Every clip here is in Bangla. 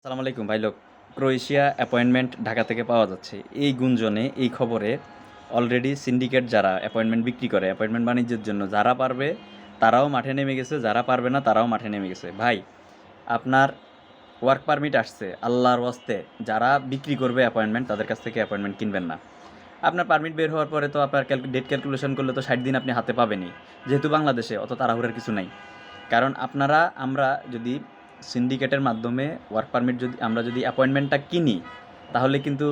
আসসালামু আলাইকুম ভাই লোক। ক্রোয়েশিয়া অ্যাপয়েন্টমেন্ট ঢাকা থেকে পাওয়া যাচ্ছে। এই গুঞ্জনে, এই খবরে অলরেডি সিন্ডিকেট যারা অ্যাপয়েন্টমেন্ট বিক্রি করে, অ্যাপয়েন্টমেন্ট বাণিজ্যের জন্য যারা পারবে তারাও মাঠে নেমে গেছে, যারা পারবে না তারাও মাঠে নেমে গেছে। ভাই, আপনার ওয়ার্ক পারমিট আসছে, আল্লাহর ওয়াস্তে যারা বিক্রি করবে অ্যাপয়েন্টমেন্ট তাদের কাছ থেকে অ্যাপয়েন্টমেন্ট কিনবেন না। আপনার পারমিট বের হওয়ার পরে তো আপনার ডেট ক্যালকুলেশন করলে তো 60 দিন আপনি হাতে পাবেনই। যেহেতু বাংলাদেশে অত তাড়াহুড়ার কিছু নাই। কারণ আমরা যদি সিন্ডিকেটের মাধ্যমে ওয়ার্ক পারমিট আমরা যদি অ্যাপয়েন্টমেন্টটা কিনি, তাহলে কিন্তু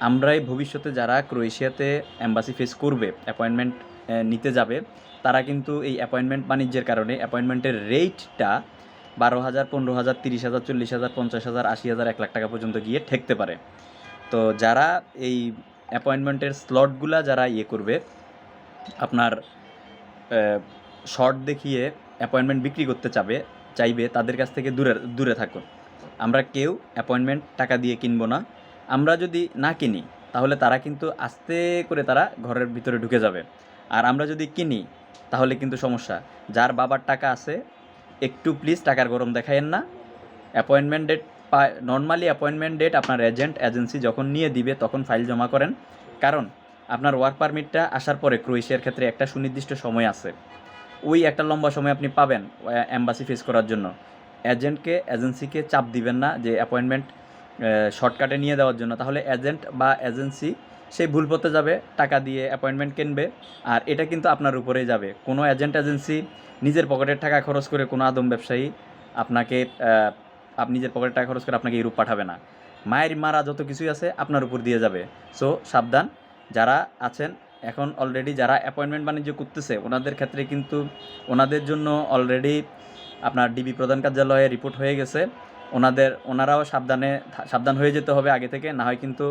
আমরাই ভবিষ্যতে যারা ক্রোয়েশিয়াতে এম্বাসি ফেস করবে, অ্যাপয়েন্টমেন্ট নিতে যাবে, তারা কিন্তু এই অ্যাপয়েন্টমেন্ট বাণিজ্যের কারণে অ্যাপয়েন্টমেন্টের রেটটা 12,000, 15,000, 30,000, 40,000, 50,000, 80,000, 1 লাখ টাকা পর্যন্ত গিয়ে ঠেকতে পারে। তো যারা এই অ্যাপয়েন্টমেন্টের স্লটগুলা যারা করবে, আপনার শর্ট দেখিয়ে অ্যাপয়েন্টমেন্ট বিক্রি করতে চাইবে, তাদের কাছ থেকে দূরে দূরে থাকুন। আমরা কেউ অ্যাপয়েন্টমেন্ট টাকা দিয়ে কিনবো না। আমরা যদি না কিনি, তাহলে তারা কিন্তু আস্তে করে তারা ঘরের ভিতরে ঢুকে যাবে। আর আমরা যদি কিনি, তাহলে কিন্তু সমস্যা। যার বাবার টাকা আছে, একটু প্লিজ টাকার গরম দেখায়েন না। Appointment date normally appointment date আপনার এজেন্সি যখন নিয়ে দিবে তখন ফাইল জমা করেন। কারণ আপনার ওয়ার্ক পারমিটটা আসার পরে ক্রোয়েশিয়ার ক্ষেত্রে একটা সুনির্দিষ্ট সময় আছে। ওই একটা লম্বা সময় আপনি পাবেন এম্বাসি ফেস করার জন্য। এজেন্সিকে চাপ দিবেন না যে অ্যাপয়েন্টমেন্ট শর্টকাটে নিয়ে দেওয়ার জন্য। তাহলে এজেন্ট বা এজেন্সি সেই ভুল পথে যাবে, টাকা দিয়ে অ্যাপয়েন্টমেন্ট কিনবে। আর এটা কিন্তু আপনার উপরেই যাবে। কোনো এজেন্সি নিজের পকেটের টাকা খরচ করে, কোনো আদম ব্যবসায়ী আপনাকে নিজের পকেটের টাকা খরচ করে আপনাকে ইউরোপ পাঠাবে না। মায়ের মারা যত কিছুই আছে আপনার উপর দিয়ে যাবে। সো সাবধান। যারা আছেন এখন অলরেডি, যারা অ্যাপয়েন্টমেন্ট বাণিজ্য করতেছে, ওনাদের ক্ষেত্রে কিন্তু ওনাদের জন্য অলরেডি আপনার ডিবি প্রধান কার্যালয়ে রিপোর্ট হয়ে গেছে। ওনারাও সাবধান হয়ে যেতে হবে আগে থেকে, না হয় কিন্তু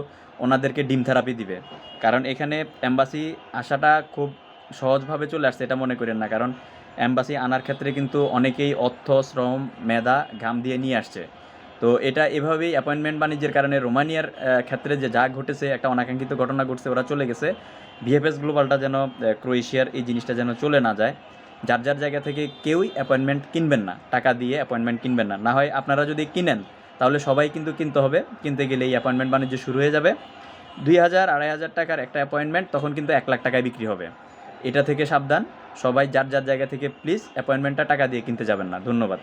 ওনাদেরকে ডিম থেরাপি দিবে। কারণ এখানে এম্বাসি আসাটা খুব সহজভাবে চলে আসছে এটা মনে করেন না। কারণ এম্বাসি আনার ক্ষেত্রে কিন্তু অনেকেই অর্থ, শ্রম, মেধা, ঘাম দিয়ে নিয়ে আসছে। তো এটা এভাবেই অ্যাপয়েন্টমেন্ট বাণিজ্যের কারণে রোমানিয়ার ক্ষেত্রে যে যা ঘটেছে, একটা অনাকাঙ্ক্ষিত ঘটনা ঘটছে, ওরা চলে গেছে। ভিএফএস গ্লোবালটা যেন, ক্রোয়েশিয়ার এই জিনিসটা যেন চলে না যায়। যার জায়গা থেকে কেউই অ্যাপয়েন্টমেন্ট কিনবেন না, টাকা দিয়ে অ্যাপয়েন্টমেন্ট কিনবেন না। না হয় আপনারা যদি কিনেন, তাহলে সবাই কিন্তু কিনতে হবে। কিনতে গেলে এই অ্যাপয়েন্টমেন্ট বাণিজ্য শুরু হয়ে যাবে। 2,000, 2,500 টাকার একটা অ্যাপয়েন্টমেন্ট তখন কিন্তু 1 লাখ টাকায় বিক্রি হবে। এটা থেকে সাবধান। সবাই যার জায়গা থেকে প্লিজ অ্যাপয়েন্টমেন্টটা টাকা দিয়ে কিনতে যাবেন না। ধন্যবাদ।